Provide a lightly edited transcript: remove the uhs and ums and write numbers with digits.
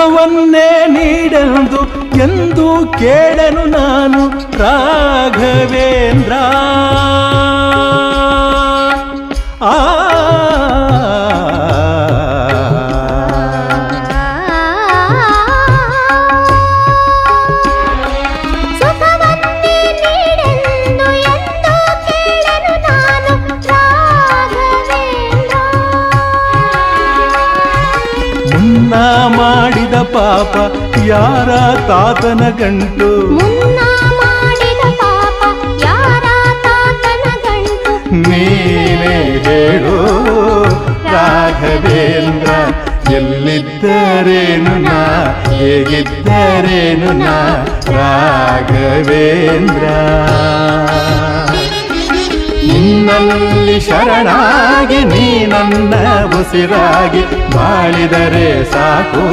ಸುಖವನ್ನೇ ನೀಡೆಂದು ಎಂದು ಕೇಳನು ನಾನು ರಾಘವೇಂದ್ರ. ಆ ಮಾಡಿದ ಪಾಪ ಯಾರ ತಾತನ ಗಂಟು, ಮಾಡಿದ ಪಾಪ ಯಾರ ತಾತನ ಗಂಟು, ನೀನೇ ಹೇಳು ರಾಘವೇಂದ್ರ. ಎಲ್ಲಿದ್ದರೇನು ನಾ ಹೇಗಿದ್ದರೇನು ನಾ ರಾಘವೇಂದ್ರ. ನಿನ್ನಲ್ಲಿ ಶರಣಾಗಿ ನೀ ನನ್ನ ಉಸಿರಾಗಿ ಬಾಳಿದರೆ ಸಾಕು.